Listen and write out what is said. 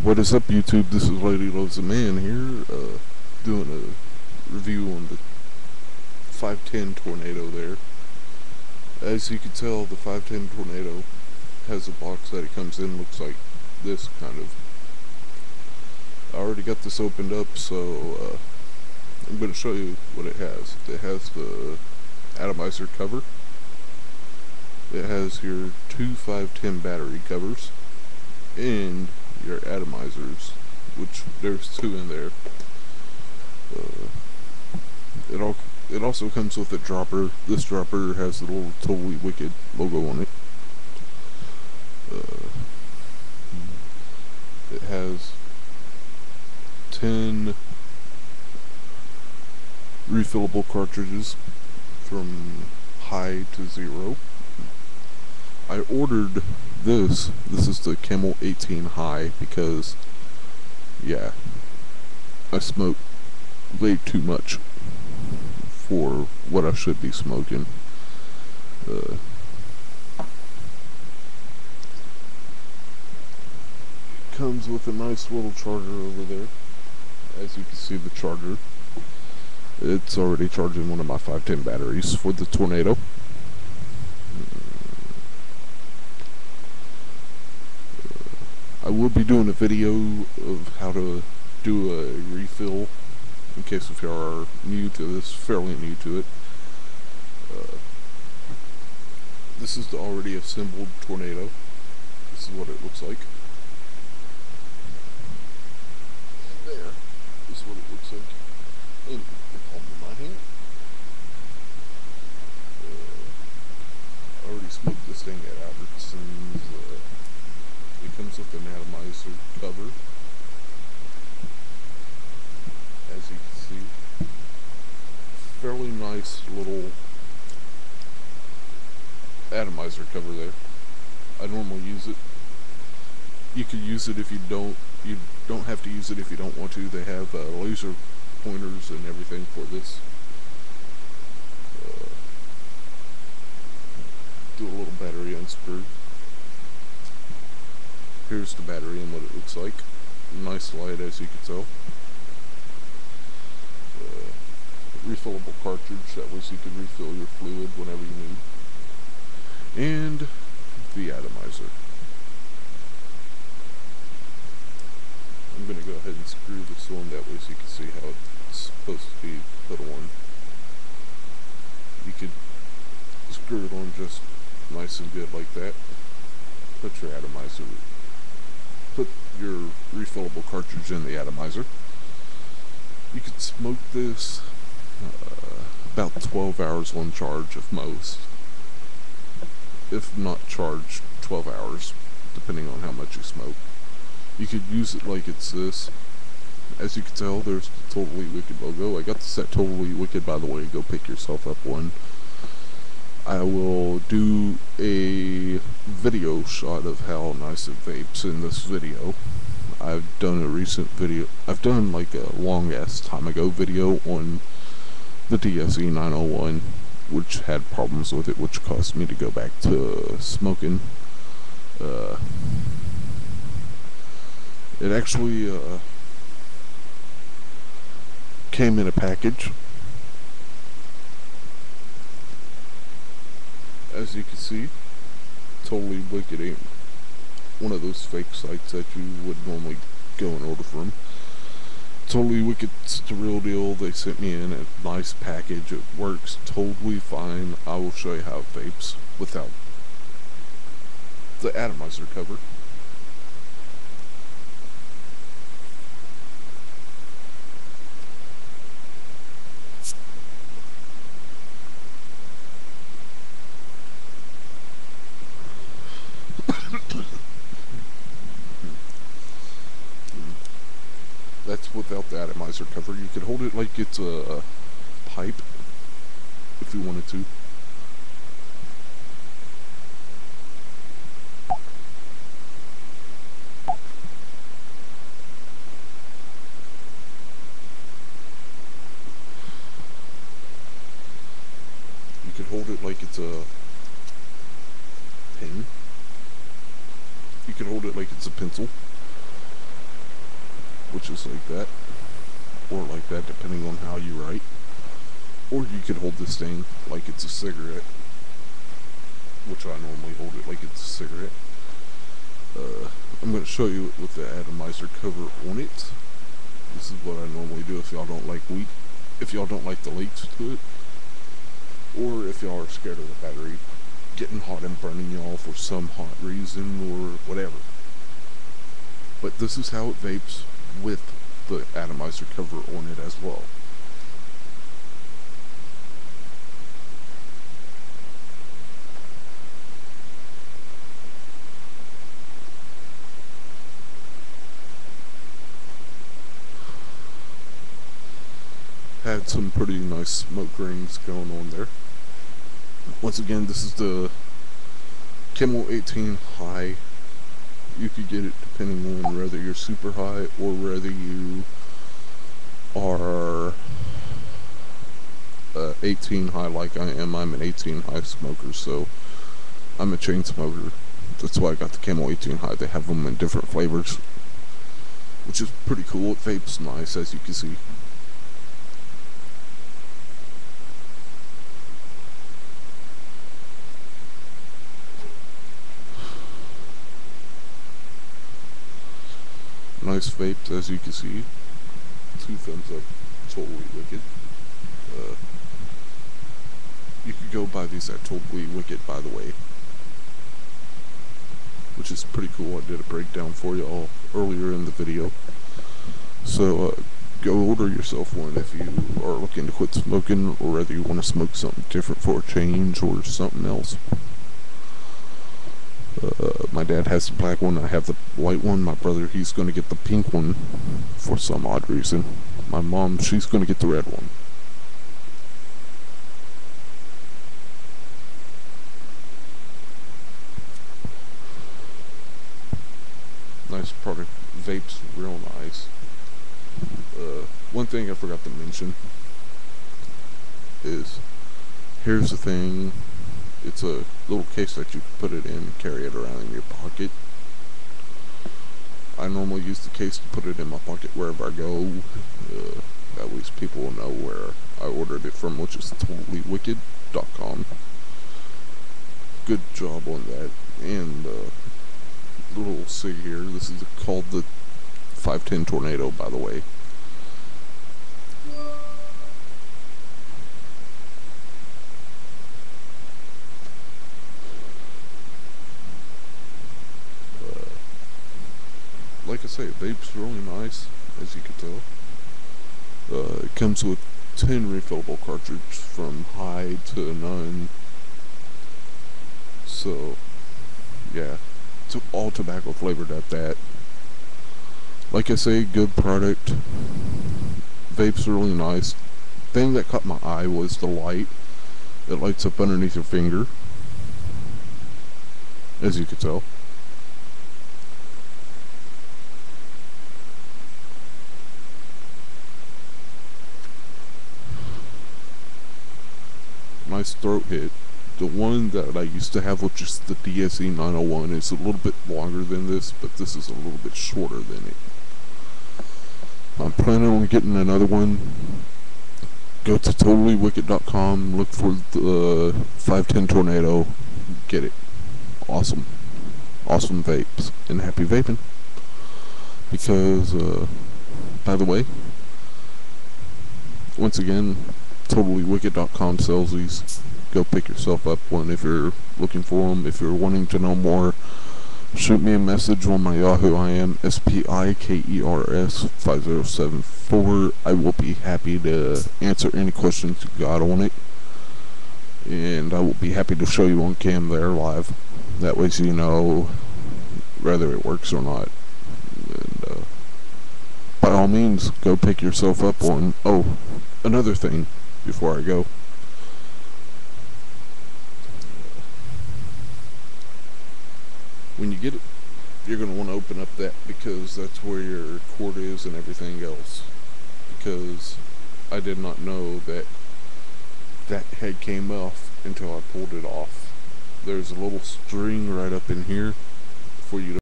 What is up, YouTube? This is Lady Loves a Man here, doing a review on the 510 Tornado there. As you can tell, the 510 Tornado has a box that it comes in, looks like this, kind of. I already got this opened up, so I'm going to show you what it has. It has the atomizer cover. It has your two 510 battery covers, and your atomizers, which there's two in there. It also comes with a dropper. This dropper has the little Totally Wicked logo on it. It has 10 refillable cartridges from high to 0. I ordered this is the Camel 18 High because, yeah, I smoke way too much for what I should be smoking. It comes with a nice little charger over there. As you can see, the charger, it's already charging one of my 510 batteries for the Tornado. I will be doing a video of how to do a refill, in case if you are new to this, fairly new to it. This is the already assembled Tornado. This is what it looks like. There. This is what it looks like in the palm of my hand. I already smoked this thing at Albertsons. It comes with an atomizer cover, as you can see. Fairly nice little atomizer cover there. I normally use it. You could use it if you don't. You don't have to use it if you don't want to. They have laser pointers and everything for this. Do a little battery unscrew. Here's the battery and what it looks like. Nice light, as you can tell. Refillable cartridge, that way you can refill your fluid whenever you need. And the atomizer. I'm going to go ahead and screw this on, that way so you can see how it's supposed to be put on. You could screw it on just nice and good like that. Put your atomizer, put your refillable cartridge in the atomizer. You could smoke this about 12 hours on charge at most. If not charged, 12 hours, depending on how much you smoke. You could use it like it's this. As you can tell, there's the Totally Wicked logo. I got this at Totally Wicked, by the way. Go pick yourself up one. I will do a video shot of how nice it vapes in this video. I've done a recent video. I've done like a long ass time ago video on the DSE 901, which had problems with it, which caused me to go back to smoking. It actually came in a package. As you can see, Totally Wicked ain't one of those fake sites that you would normally go and order from. Totally Wicked's the real deal. They sent me in a nice package. It works totally fine. I will show you how it vapes without the atomizer cover. That's without the atomizer cover. You could hold it like it's a pipe if you wanted to. You could hold it like it's a pen. You could hold it like it's a pencil. which is like that, or like that, depending on how you write. Or you could hold this thing like it's a cigarette, which I normally hold it like it's a cigarette. I'm going to show you it with the atomizer cover on it. This is what I normally do if y'all don't like the leaks to it, or if y'all are scared of the battery getting hot and burning y'all for some hot reason or whatever. But this is how it vapes with the atomizer cover on it as well. Had some pretty nice smoke rings going on there. Once again, this is the Camel 18 high. You could get it depending on whether you're super high or whether you are 18 high like I am. I'm an 18 high smoker, so I'm a chain smoker. That's why I got the Camel 18 high. They have them in different flavors, which is pretty cool. It vapes nice, as you can see. Nice vapes, as you can see. 2 thumbs up, Totally Wicked. You could go buy these at Totally Wicked, by the way, which is pretty cool. I did a breakdown for you all earlier in the video. So go order yourself one if you are looking to quit smoking, or whether you want to smoke something different for a change or something else. My dad has the black one, I have the white one. My brother, he's going to get the pink one for some odd reason. My mom, she's going to get the red one. Nice product, vapes real nice. One thing I forgot to mention is, here's the thing. It's a little case that you can put it in and carry it around in your pocket. I normally use the case to put it in my pocket wherever I go. At least people will know where I ordered it from, which is totallywicked.com. Good job on that. And little cig here. This is called the 510 Tornado, by the way. Like I say, it vapes really nice, as you can tell. It comes with 10 refillable cartridges from high to none. So, yeah, it's all tobacco flavored at that. Like I say, good product. Vapes really nice. Thing that caught my eye was the light. It lights up underneath your finger, as you can tell. Nice throat hit. The one that I used to have, which is the DSE 901, is a little bit longer than this, but this is a little bit shorter than it. I'm planning on getting another one. Go to totallywicked.com, look for the 510 Tornado, get it. Awesome. Awesome vapes. And happy vaping. Because, by the way, once again, totallywicked.com sells these. Go pick yourself up one if you're looking for them. If you're wanting to know more, shoot me a message on my Yahoo. I am SPIKERS 5074. I will be happy to answer any questions you got on it, and I will be happy to show you on cam there live. That way, so you know whether it works or not. And by all means, go pick yourself up one. Oh, another thing before I go. When you get it, you're going to want to open up that, because that's where your cord is and everything else. Because I did not know that that head came off until I pulled it off. There's a little string right up in here for you to